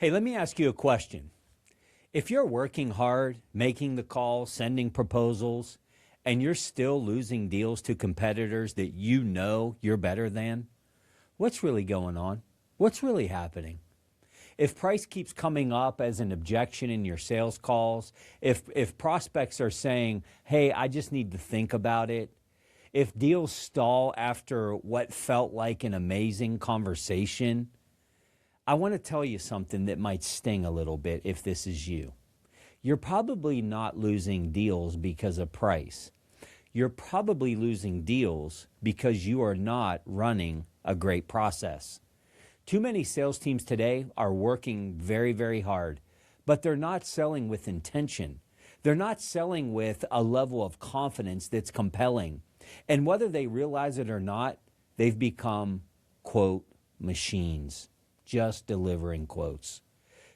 Hey, let me ask you a question. If you're working hard, making the calls, sending proposals, and you're still losing deals to competitors that you know you're better than, what's really going on? What's really happening? If price keeps coming up as an objection in your sales calls, if prospects are saying, hey, I just need to think about it, if deals stall after what felt like an amazing conversation, I want to tell you something that might sting a little bit if this is you. You're probably not losing deals because of price. You're probably losing deals because you are not running a great process. Too many sales teams today are working very, very hard, but they're not selling with intention. They're not selling with a level of confidence that's compelling. And whether they realize it or not, they've become, quote, machines, just delivering quotes.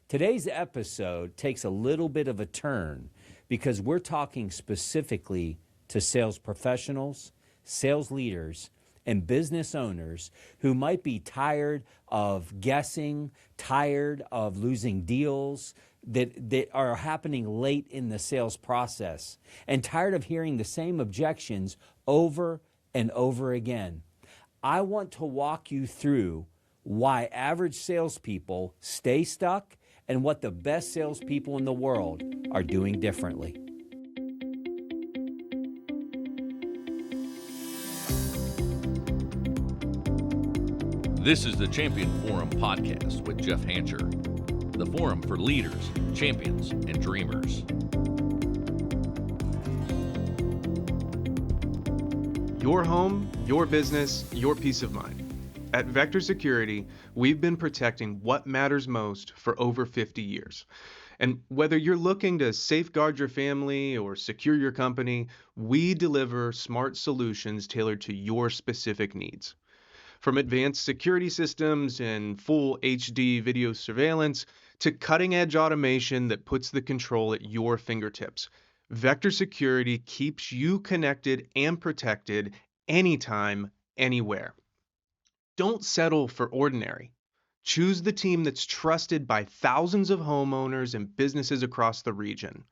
Today's episode takes a little bit of a turn because we're talking specifically to sales professionals, sales leaders, and business owners who might be tired of guessing, tired of losing deals that are happening late in the sales process, and tired of hearing the same objections over and over again. I want to walk you through why average salespeople stay stuck and what the best salespeople in the world are doing differently. This is the Champion Forum podcast with Jeff Hancher, the forum for leaders, champions, and dreamers. Your home, your business, your peace of mind. At Vector Security, we've been protecting what matters most for over 50 years. And whether you're looking to safeguard your family or secure your company, we deliver smart solutions tailored to your specific needs. From advanced security systems and full HD video surveillance to cutting-edge automation that puts the control at your fingertips, Vector Security keeps you connected and protected anytime, anywhere. Don't settle for ordinary. Choose the team that's trusted by thousands of homeowners and businesses across the region.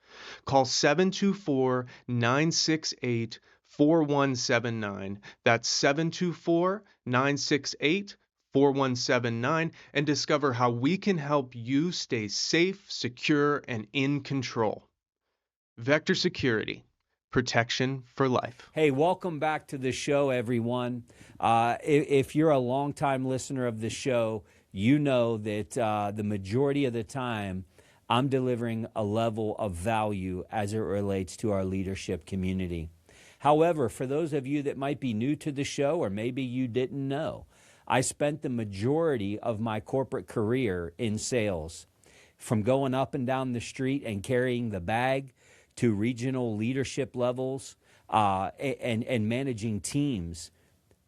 Call 724-968-4179. That's 724-968-4179 and discover how we can help you stay safe, secure, and in control. Vector Security. Protection for life. Hey, welcome back to the show, everyone. If you're a longtime listener of the show, you know that the majority of the time I'm delivering a level of value as it relates to our leadership community. However, for those of you that might be new to the show, or maybe you didn't know, I spent the majority of my corporate career in sales, from going up and down the street and carrying the bag to regional leadership levels and managing teams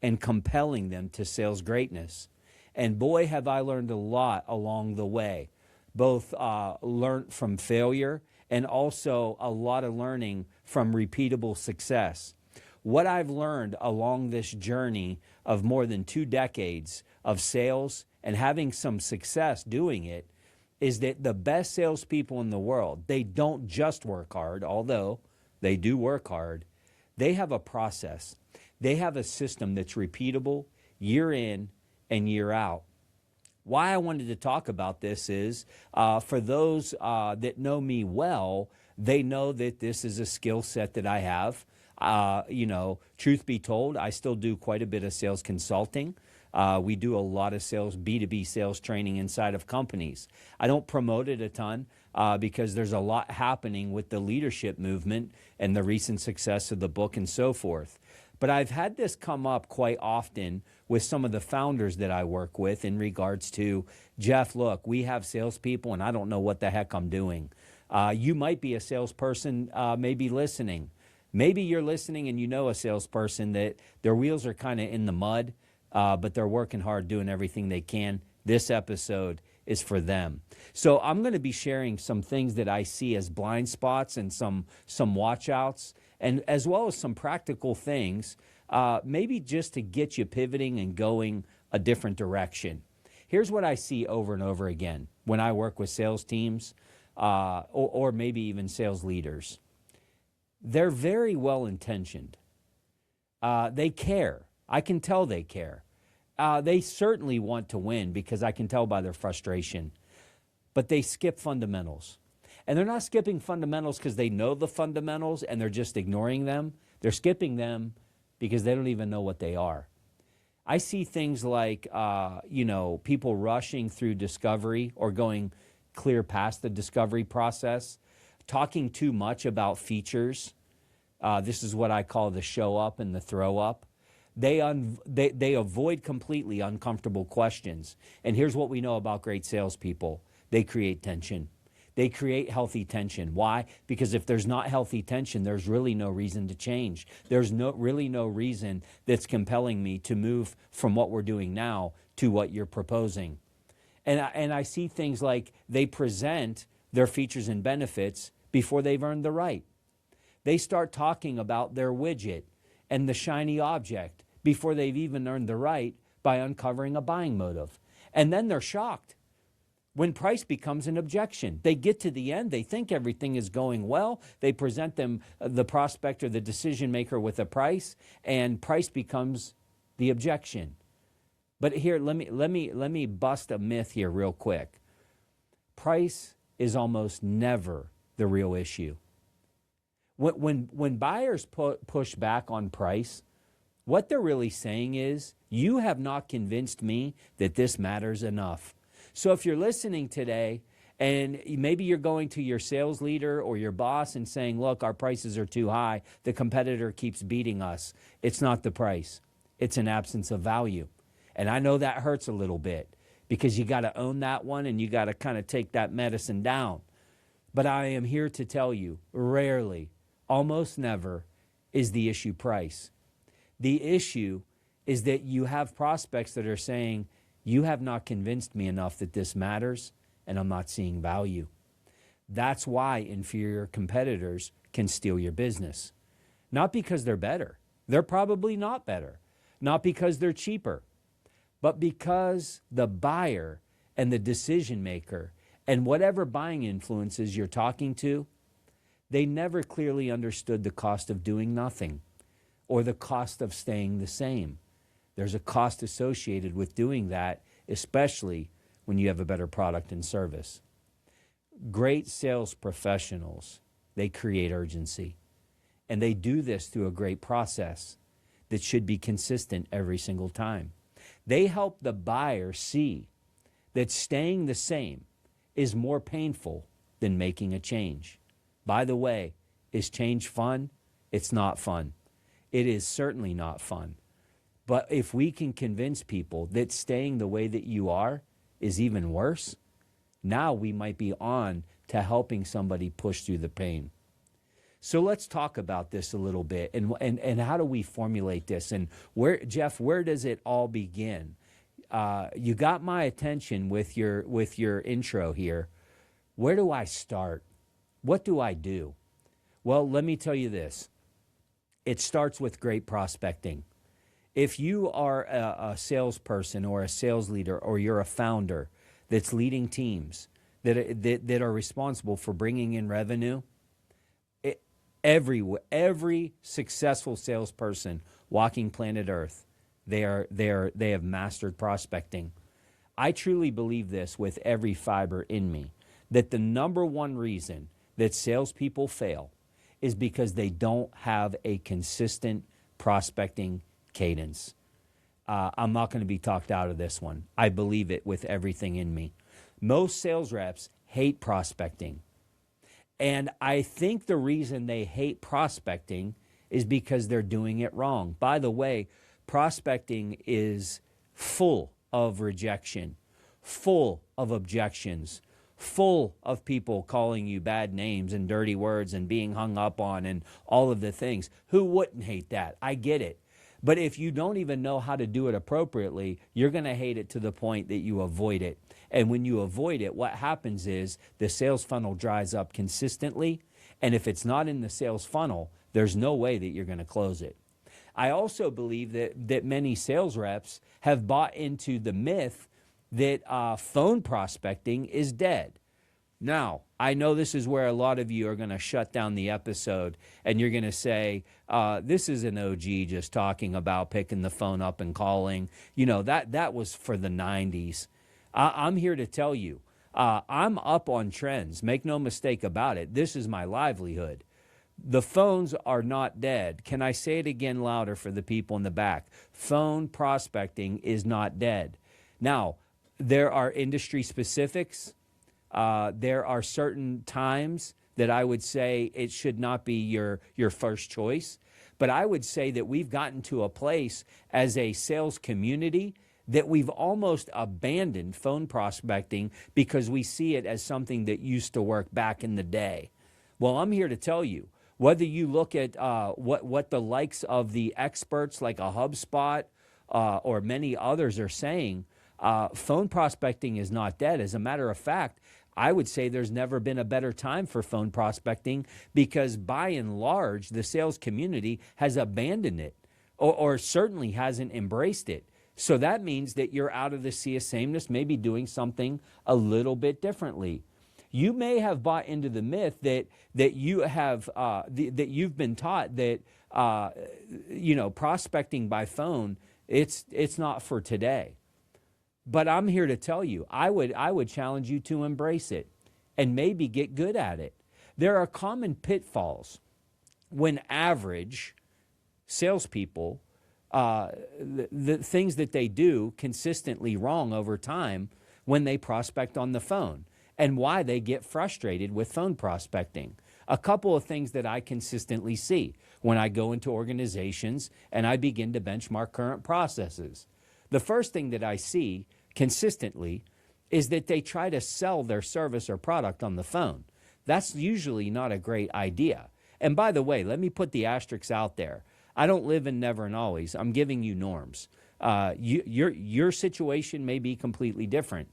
and compelling them to sales greatness. And boy, have I learned a lot along the way, both learned from failure and also a lot of learning from repeatable success. What I've learned along this journey of more than 2 decades of sales and having some success doing it is that the best salespeople in the world, they don't just work hard, although they do work hard. They have a process. They have a system that's repeatable year in and year out. Why I wanted to talk about this is for those that know me well, they know that this is a skill set that I have. Truth be told, I still do quite a bit of sales consulting. We do a lot of sales, B2B sales training inside of companies. I don't promote it a ton because there's a lot happening with the leadership movement and the recent success of the book and so forth. But I've had this come up quite often with some of the founders that I work with in regards to, Jeff, look, we have salespeople and I don't know what the heck I'm doing. You might be a salesperson, maybe listening. Maybe you're listening and you know a salesperson that their wheels are kind of in the mud, but they're working hard doing everything they can. This episode is for them. So I'm going to be sharing some things that I see as blind spots and some watch outs, and as well as some practical things, maybe just to get you pivoting and going a different direction. Here's what I see over and over again when I work with sales teams or maybe even sales leaders. They're very well intentioned. They care. I can tell they care. They certainly want to win because I can tell by their frustration. But they skip fundamentals. And they're not skipping fundamentals because they know the fundamentals and they're just ignoring them. They're skipping them because they don't even know what they are. I see things like, people rushing through discovery or going clear past the discovery process, talking too much about features. This is what I call the show up and the throw up. They avoid completely uncomfortable questions. And here's what we know about great salespeople. They create tension. They create healthy tension. Why? Because if there's not healthy tension, there's really no reason to change. There's really no reason that's compelling me to move from what we're doing now to what you're proposing. And I see things like they present their features and benefits before they've earned the right. They start talking about their widget and the shiny object before they've even earned the right by uncovering a buying motive. And then they're shocked when price becomes an objection. They get to the end, they think everything is going well, they present them, the prospect or the decision maker, with a price, and price becomes the objection. But here, let me bust a myth here real quick. Price is almost never the real issue. When buyers push back on price, what they're really saying is, you have not convinced me that this matters enough. So if you're listening today and maybe you're going to your sales leader or your boss and saying, look, our prices are too high, the competitor keeps beating us. It's not the price. It's an absence of value. And I know that hurts a little bit because you got to own that one and you got to kind of take that medicine down. But I am here to tell you, rarely, almost never, is the issue price. The issue is that you have prospects that are saying, you have not convinced me enough that this matters, and I'm not seeing value. That's why inferior competitors can steal your business. Not because they're better. They're probably not better. Not because they're cheaper. But because the buyer and the decision maker and whatever buying influences you're talking to, they never clearly understood the cost of doing nothing or the cost of staying the same. There's a cost associated with doing that, especially when you have a better product and service. Great sales professionals, they create urgency. And they do this through a great process that should be consistent every single time. They help the buyer see that staying the same is more painful than making a change. By the way, is change fun? It's not fun. It is certainly not fun. But if we can convince people that staying the way that you are is even worse, now we might be on to helping somebody push through the pain. So let's talk about this a little bit and how do we formulate this? And Jeff, where does it all begin? You got my attention with your intro here. Where do I start? What do I do? Well, let me tell you this. It starts with great prospecting. If you are a salesperson or a sales leader or you're a founder that's leading teams that are responsible for bringing in revenue, every successful salesperson walking planet Earth, they have mastered prospecting. I truly believe this with every fiber in me, that the number one reason that salespeople fail is because they don't have a consistent prospecting cadence. I'm not going to be talked out of this one. I believe it with everything in me. Most sales reps hate prospecting. And I think the reason they hate prospecting is because they're doing it wrong. By the way, prospecting is full of rejection, full of objections, full of people calling you bad names and dirty words and being hung up on and all of the things. Who wouldn't hate that? I get it. But if you don't even know how to do it appropriately, you're going to hate it to the point that you avoid it. And when you avoid it, what happens is the sales funnel dries up consistently. And if it's not in the sales funnel, there's no way that you're going to close it. I also believe that many sales reps have bought into the myth that phone prospecting is dead. Now, I know this is where a lot of you are going to shut down the episode and you're going to say, this is an OG just talking about picking the phone up and calling. You know, that was for the 90s. I'm here to tell you, I'm up on trends. Make no mistake about it. This is my livelihood. The phones are not dead. Can I say it again louder for the people in the back? Phone prospecting is not dead. Now, there are industry specifics. There are certain times that I would say it should not be your first choice. But I would say that we've gotten to a place as a sales community that we've almost abandoned phone prospecting because we see it as something that used to work back in the day. Well, I'm here to tell you, whether you look at what the likes of the experts like a HubSpot or many others are saying, phone prospecting is not dead. As a matter of fact, I would say there's never been a better time for phone prospecting because by and large, the sales community has abandoned it or certainly hasn't embraced it. So that means that you're out of the sea of sameness, maybe doing something a little bit differently. You may have bought into the myth that you have that you've been taught that prospecting by phone it's not for today. But I'm here to tell you, I would challenge you to embrace it and maybe get good at it. There are common pitfalls when average salespeople, the things that they do consistently wrong over time when they prospect on the phone and why they get frustrated with phone prospecting. A couple of things that I consistently see when I go into organizations and I begin to benchmark current processes. The first thing that I see consistently is that they try to sell their service or product on the phone. That's usually not a great idea. And by the way, let me put the asterisks out there. I don't live in never and always. I'm giving you norms. Your situation may be completely different.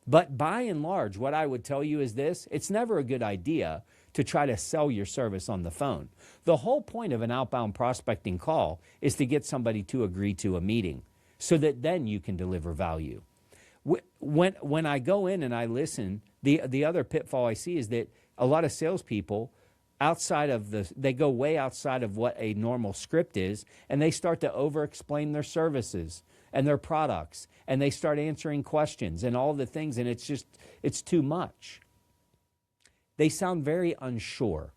But by and large, what I would tell you is this: it's never a good idea to try to sell your service on the phone. The whole point of an outbound prospecting call is to get somebody to agree to a meeting so that then you can deliver value. When I go in and I listen, the other pitfall I see is that a lot of salespeople they go way outside of what a normal script is, and they start to over-explain their services and their products, and they start answering questions and all the things, and it's too much. They sound very unsure.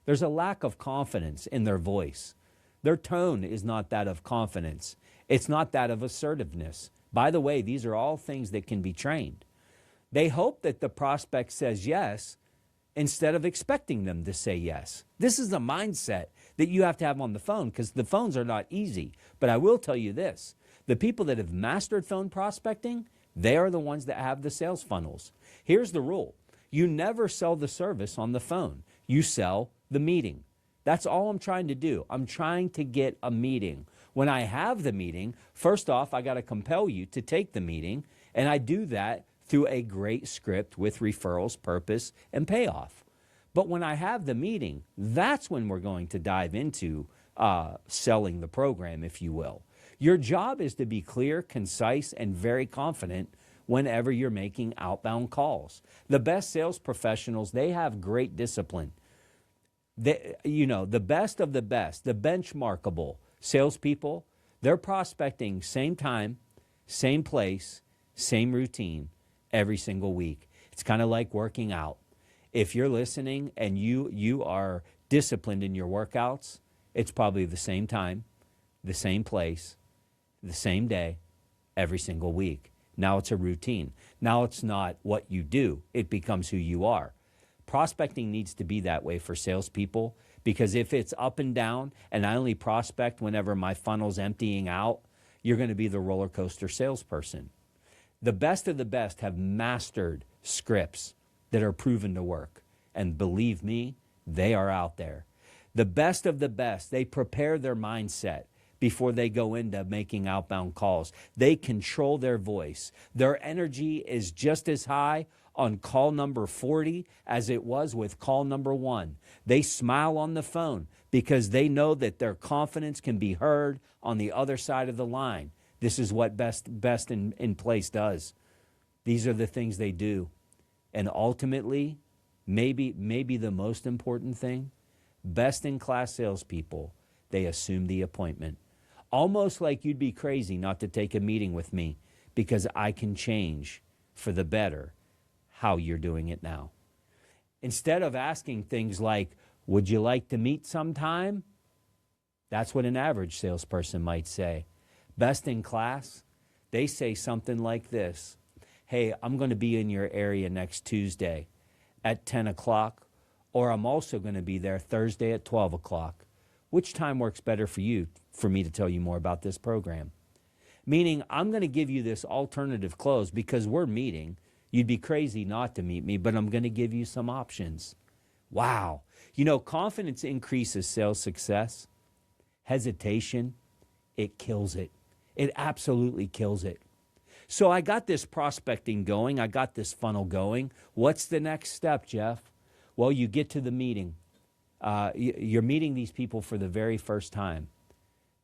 There's a lack of confidence in their voice. Their tone is not that of confidence. It's not that of assertiveness. By the way, these are all things that can be trained. They hope that the prospect says yes instead of expecting them to say yes. This is a mindset that you have to have on the phone because the phones are not easy. But I will tell you this: the people that have mastered phone prospecting, they are the ones that have the sales funnels. Here's the rule: you never sell the service on the phone. You sell the meeting. That's all I'm trying to do. I'm trying to get a meeting. When I have the meeting, first off, I got to compel you to take the meeting, and I do that through a great script with referrals, purpose, and payoff. But when I have the meeting, that's when we're going to dive into selling the program, if you will. Your job is to be clear, concise, and very confident whenever you're making outbound calls. The best sales professionals, they have great discipline. The best of the best, the benchmarkable salespeople, they're prospecting same time, same place, same routine every single week. It's kind of like working out. If you're listening and you are disciplined in your workouts, it's probably the same time, the same place, the same day, every single week. Now it's a routine. Now it's not what you do. It becomes who you are. Prospecting needs to be that way for salespeople, because if it's up and down and I only prospect whenever my funnel's emptying out, you're going to be the roller coaster salesperson. The best of the best have mastered scripts that are proven to work. And believe me, they are out there. The best of the best, they prepare their mindset before they go into making outbound calls. They control their voice. Their energy is just as high on call number 40 as it was with call number 1. They smile on the phone because they know that their confidence can be heard on the other side of the line. This is what best in place does. These are the things they do. And ultimately, maybe the most important thing, best-in-class salespeople, they assume the appointment. Almost like you'd be crazy not to take a meeting with me because I can change for the better how you're doing it now. Instead of asking things like, would you like to meet sometime? That's what an average salesperson might say. Best in class, they say something like this. Hey, I'm going to be in your area next Tuesday at 10 o'clock, or I'm also going to be there Thursday at 12 o'clock. Which time works better for you for me to tell you more about this program? Meaning, I'm going to give you this alternative close because we're meeting. You'd be crazy not to meet me, but I'm going to give you some options. Wow. You know, confidence increases sales success. Hesitation, it kills it. It absolutely kills it. So I got this prospecting going. I got this funnel going. What's the next step, Jeff? Well, you get to the meeting. You're meeting these people for the very first time.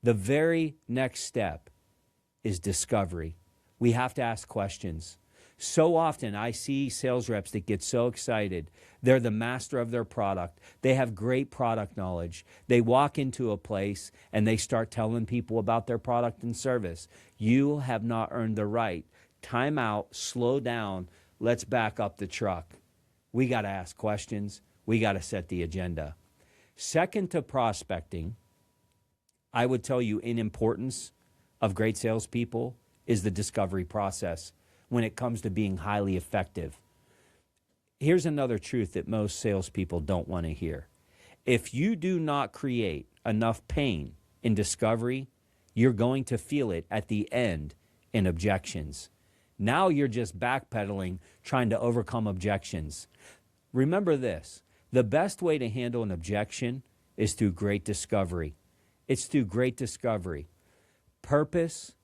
The very next step is discovery. We have to ask questions. So often I see sales reps that get so excited. They're the master of their product. They have great product knowledge. They walk into a place and they start telling people about their product and service. You have not earned the right. Time out, slow down, let's back up the truck. We got to ask questions. We got to set the agenda. Second to prospecting, I would tell you in importance of great salespeople is the discovery process when it comes to being highly effective. Here's another truth that most salespeople don't want to hear. If you do not create enough pain in discovery, you're going to feel it at the end in objections. Now you're just backpedaling, trying to overcome objections. Remember this, the best way to handle an objection is through great discovery. It's through great discovery. Purpose,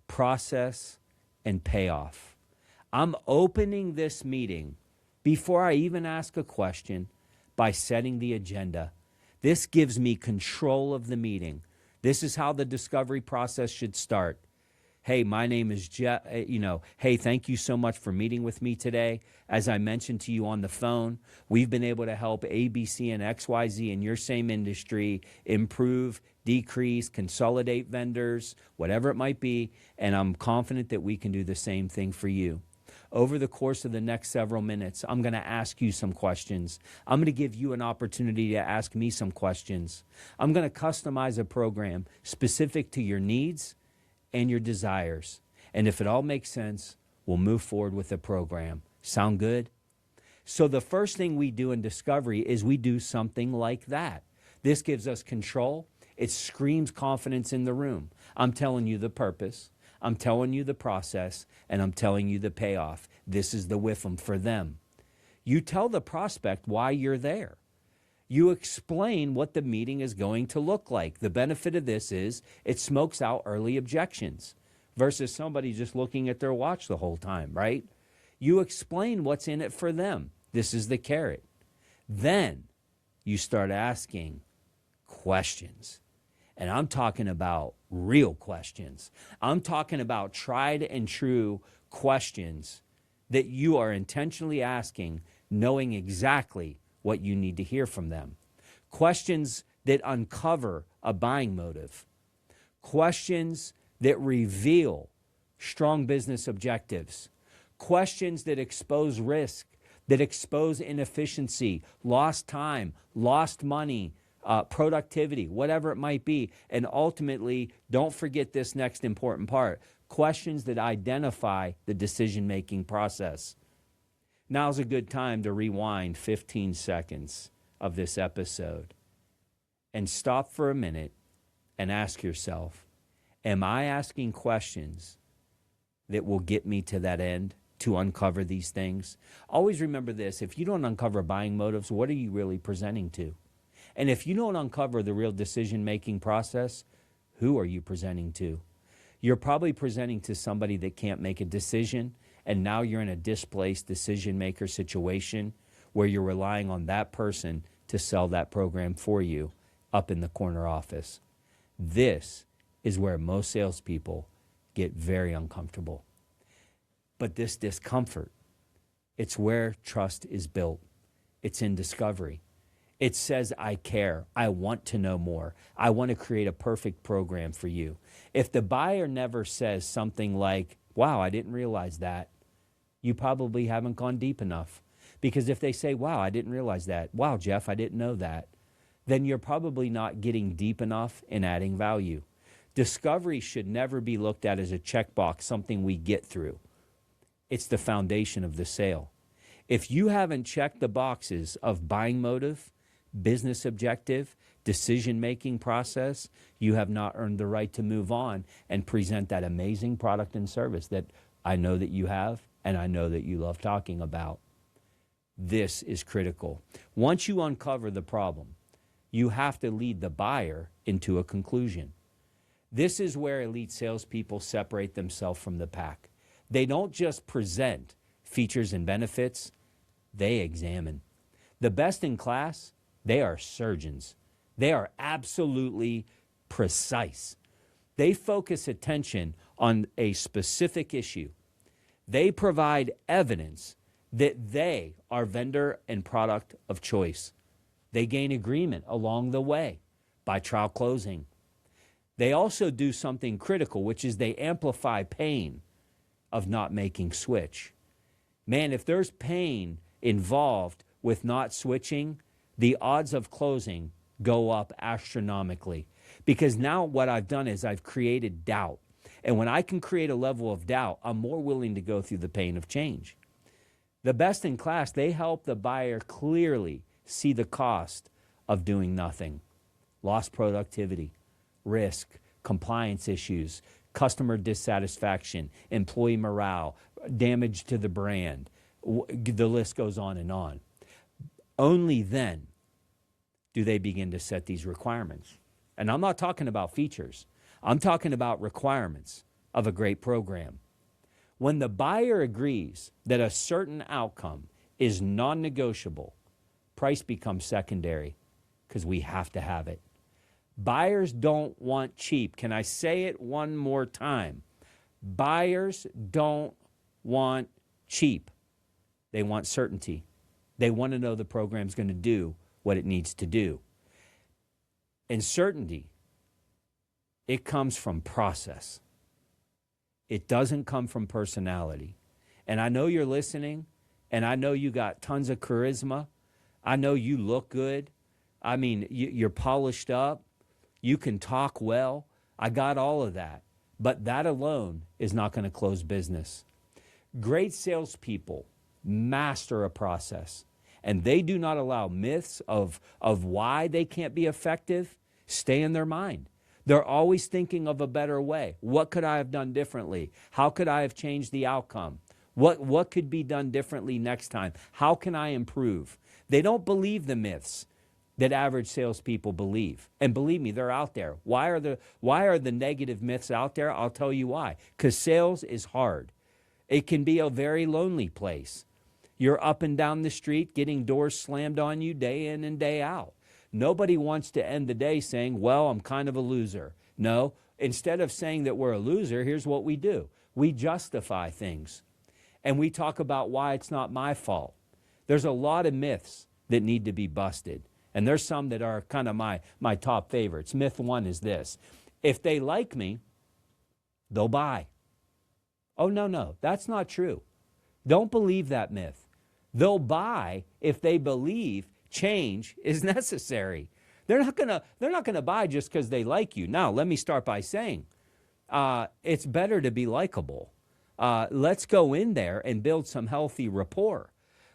process, and payoff. I'm opening this meeting before I even ask a question by setting the agenda. This gives me control of the meeting. This is how the discovery process should start. Hey, my name is Jeff. Hey, thank you so much for meeting with me today. As I mentioned to you on the phone, we've been able to help ABC and XYZ in your same industry improve, decrease, consolidate vendors, whatever it might be, and I'm confident that we can do the same thing for you. Over the course of the next several minutes, I'm going to ask you some questions. I'm going to give you an opportunity to ask me some questions. I'm going to customize a program specific to your needs and your desires. And if it all makes sense, we'll move forward with the program. Sound good? So the first thing we do in discovery is we do something like that. This gives us control. It screams confidence in the room. I'm telling you the purpose. I'm telling you the process, and I'm telling you the payoff. This is the WIFM for them. You tell the prospect why you're there. You explain what the meeting is going to look like. The benefit of this is it smokes out early objections versus somebody just looking at their watch the whole time, right? You explain what's in it for them. This is the carrot. Then you start asking questions. And I'm talking about real questions. I'm talking about tried and true questions that you are intentionally asking, knowing exactly what you need to hear from them. Questions that uncover a buying motive. Questions that reveal strong business objectives. Questions that expose risk, that expose inefficiency, lost time, lost money, productivity, whatever it might be. And ultimately, don't forget this next important part, questions that identify the decision-making process. Now's a good time to rewind 15 seconds of this episode and stop for a minute and ask yourself, am I asking questions that will get me to that end, to uncover these things? Always remember this, if you don't uncover buying motives, what are you really presenting to? And if you don't uncover the real decision-making process, who are you presenting to? You're probably presenting to somebody that can't make a decision, and now you're in a displaced decision-maker situation where you're relying on that person to sell that program for you up in the corner office. This is where most salespeople get very uncomfortable. But this discomfort, it's where trust is built. It's in discovery. It says, I care. I want to know more. I want to create a perfect program for you. If the buyer never says something like, wow, I didn't realize that, you probably haven't gone deep enough. Because if they say, wow, I didn't realize that, wow, Jeff, I didn't know that, then you're probably not getting deep enough in adding value. Discovery should never be looked at as a checkbox, something we get through. It's the foundation of the sale. If you haven't checked the boxes of buying motive, business objective, decision-making process, you have not earned the right to move on and present that amazing product and service that I know that you have and I know that you love talking about. This is critical. Once you uncover the problem, you have to lead the buyer into a conclusion. This is where elite salespeople separate themselves from the pack. They don't just present features and benefits, they examine. The best in class, they are surgeons. They are absolutely precise. They focus attention on a specific issue. They provide evidence that they are vendor and product of choice. They gain agreement along the way by trial closing. They also do something critical, which is they amplify pain of not making switch. Man, if there's pain involved with not switching, the odds of closing go up astronomically. Because now what I've done is I've created doubt. And when I can create a level of doubt, I'm more willing to go through the pain of change. The best in class, they help the buyer clearly see the cost of doing nothing. Lost productivity, risk, compliance issues, customer dissatisfaction, employee morale, damage to the brand. The list goes on and on. Only then do they begin to set these requirements. And I'm not talking about features. I'm talking about requirements of a great program. When the buyer agrees that a certain outcome is non-negotiable, price becomes secondary because we have to have it. Buyers don't want cheap. Can I say it one more time? Buyers don't want cheap. They want certainty. They want to know the program's going to do what it needs to do. And certainty, it comes from process. It doesn't come from personality. And I know you're listening, and I know you got tons of charisma. I know you look good. I mean, you're polished up. You can talk well. I got all of that. But that alone is not going to close business. Great salespeople master a process, and they do not allow myths of why they can't be effective stay in their mind. They're always thinking of a better way. What could I have done differently? How could I have changed the outcome? What could be done differently next time? How can I improve? They don't believe the myths that average salespeople believe. And believe me, they're out there. Why are the negative myths out there? I'll tell you why. Because sales is hard. It can be a very lonely place. You're up and down the street getting doors slammed on you day in and day out. Nobody wants to end the day saying, well, I'm kind of a loser. No, instead of saying that we're a loser, here's what we do. We justify things. And we talk about why it's not my fault. There's a lot of myths that need to be busted. And there's some that are kind of my top favorites. Myth one is this. If they like me, they'll buy. Oh, no, that's not true. Don't believe that myth. They'll buy if they believe change is necessary. They're not gonna buy just because they like you. Now, let me start by saying, it's better to be likable. Let's go in there and build some healthy rapport.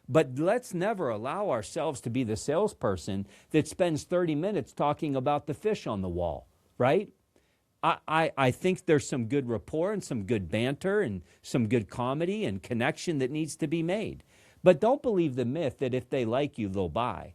But let's never allow ourselves to be the salesperson that spends 30 minutes talking about the fish on the wall, right? I think there's some good rapport and some good banter and some good comedy and connection that needs to be made. But don't believe the myth that if they like you, they'll buy.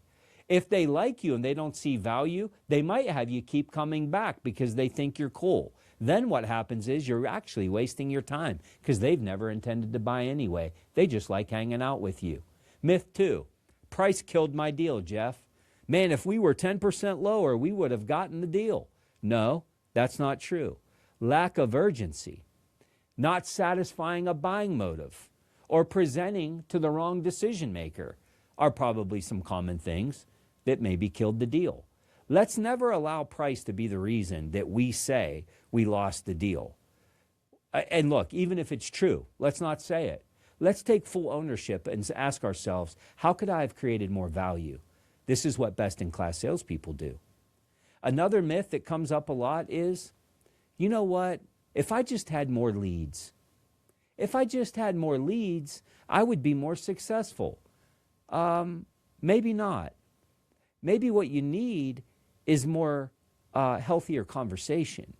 If they like you and they don't see value, they might have you keep coming back because they think you're cool. Then what happens is you're actually wasting your time because they've never intended to buy anyway. They just like hanging out with you. Myth two, price killed my deal, Jeff. Man, if we were 10% lower, we would have gotten the deal. No, that's not true. Lack of urgency. not satisfying a buying motive, or presenting to the wrong decision maker are probably some common things that maybe killed the deal. Let's never allow price to be the reason that we say we lost the deal. And look, even if it's true, let's not say it. Let's take full ownership and ask ourselves, how could I have created more value? This is what best-in-class salespeople do. Another myth that comes up a lot is, you know what? If I just had more leads, I would be more successful. Maybe not. Maybe what you need is more healthier conversation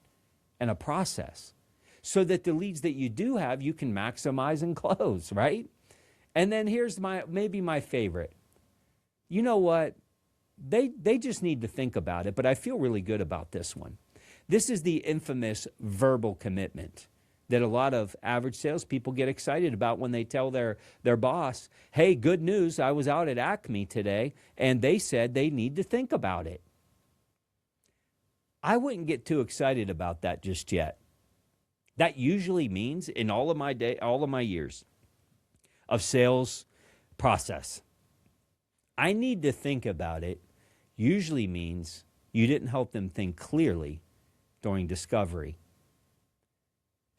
and a process so that the leads that you do have, you can maximize and close, right? And then here's maybe my favorite. You know what? They just need to think about it, but I feel really good about this one. This is the infamous verbal commitment that a lot of average salespeople get excited about when they tell their boss, hey, good news, I was out at Acme today, and they said they need to think about it. I wouldn't get too excited about that just yet. That usually means, in all of my years of sales process, I need to think about it usually means you didn't help them think clearly during discovery.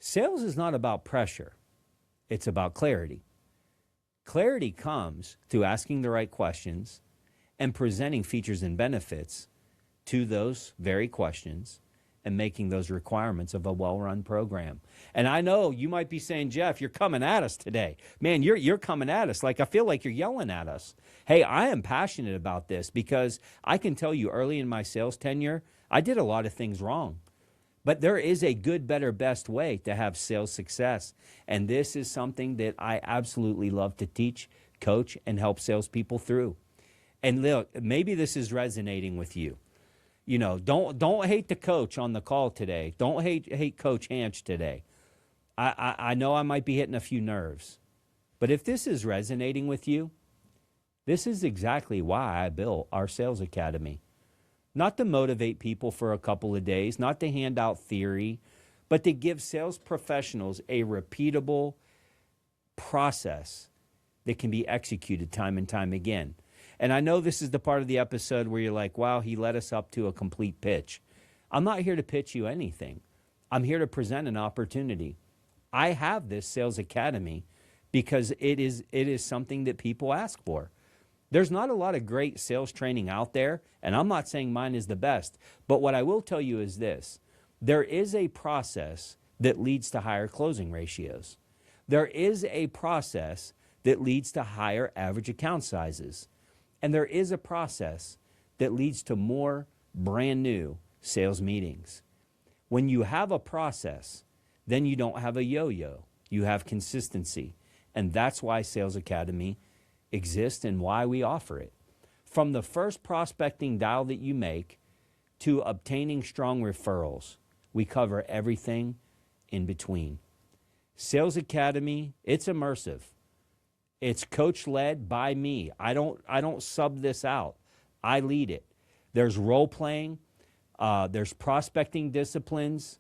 Sales is not about pressure. It's about clarity. Clarity comes through asking the right questions and presenting features and benefits to those very questions and making those requirements of a well-run program. And I know you might be saying, Jeff, you're coming at us today. Man, you're coming at us. Like, I feel like you're yelling at us. Hey, I am passionate about this because I can tell you early in my sales tenure, I did a lot of things wrong. But there is a good, better, best way to have sales success. And this is something that I absolutely love to teach, coach, and help salespeople through. And look, maybe this is resonating with you. You know, don't hate the coach on the call today. Don't hate Coach Hanch today. I know I might be hitting a few nerves. But if this is resonating with you, this is exactly why I built our sales academy. Not to motivate people for a couple of days, not to hand out theory, but to give sales professionals a repeatable process that can be executed time and time again. And I know this is the part of the episode where you're like, wow, he led us up to a complete pitch. I'm not here to pitch you anything. I'm here to present an opportunity. I have this sales academy because it is something that people ask for. There's not a lot of great sales training out there, and I'm not saying mine is the best, but what I will tell you is this. There is a process that leads to higher closing ratios. There is a process that leads to higher average account sizes. And there is a process that leads to more brand new sales meetings. When you have a process, then you don't have a yo-yo. You have consistency. And that's why Sales Academy exists and why we offer it. From the first prospecting dial that you make to obtaining strong referrals, we cover everything in between. Sales Academy, it's immersive. It's coach-led by me. I don't sub this out. I lead it. There's role-playing. There's prospecting disciplines.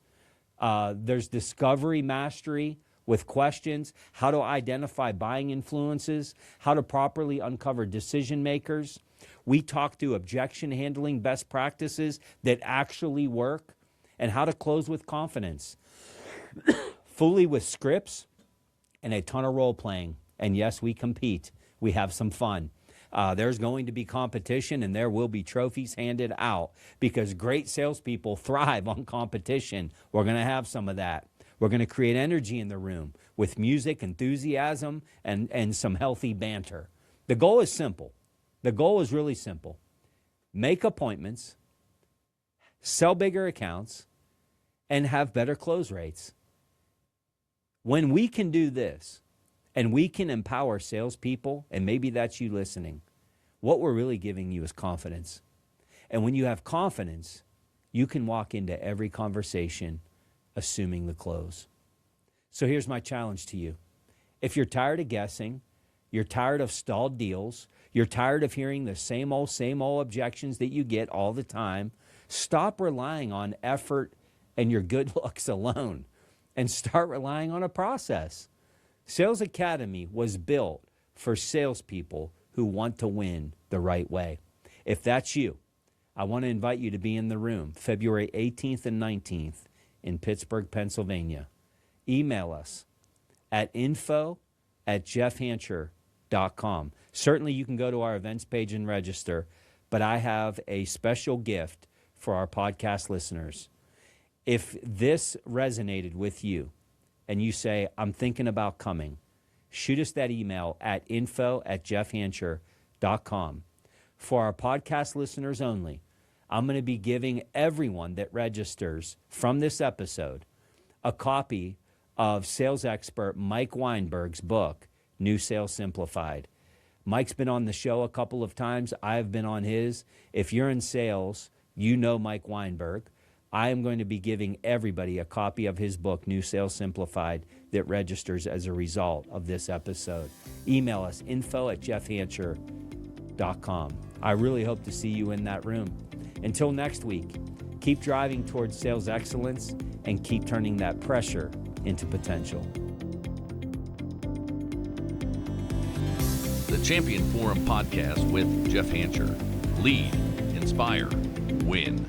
There's discovery mastery with questions, how to identify buying influences, how to properly uncover decision makers. We talk through objection handling best practices that actually work and how to close with confidence, fully with scripts and a ton of role-playing. And yes, we compete. We have some fun. There's going to be competition and there will be trophies handed out because great salespeople thrive on competition. We're going to have some of that. We're going to create energy in the room with music, enthusiasm, and some healthy banter. The goal is simple. The goal is really simple. Make appointments, sell bigger accounts, and have better close rates. When we can do this, and we can empower salespeople, and maybe that's you listening, what we're really giving you is confidence. And when you have confidence, you can walk into every conversation assuming the close. So here's my challenge to you. If you're tired of guessing, you're tired of stalled deals, you're tired of hearing the same old objections that you get all the time, stop relying on effort and your good looks alone. and start relying on a process. Sales Academy was built for salespeople who want to win the right way. If that's you, I want to invite you to be in the room February 18th and 19th in Pittsburgh, Pennsylvania. Email us at info@jeffhancher.com. Certainly you can go to our events page and register, but I have a special gift for our podcast listeners. If this resonated with you and you say, I'm thinking about coming, shoot us that email at info@jeffhancher.com. For our podcast listeners only, I'm going to be giving everyone that registers from this episode a copy of sales expert Mike Weinberg's book, New Sales Simplified. Mike's been on the show a couple of times. I've been on his. If you're in sales, you know Mike Weinberg. I am going to be giving everybody a copy of his book, New Sales Simplified, that registers as a result of this episode. Email us, info@jeffhancher.com. I really hope to see you in that room. Until next week, keep driving towards sales excellence and keep turning that pressure into potential. The Champion Forum Podcast with Jeff Hancher. Lead, inspire, win.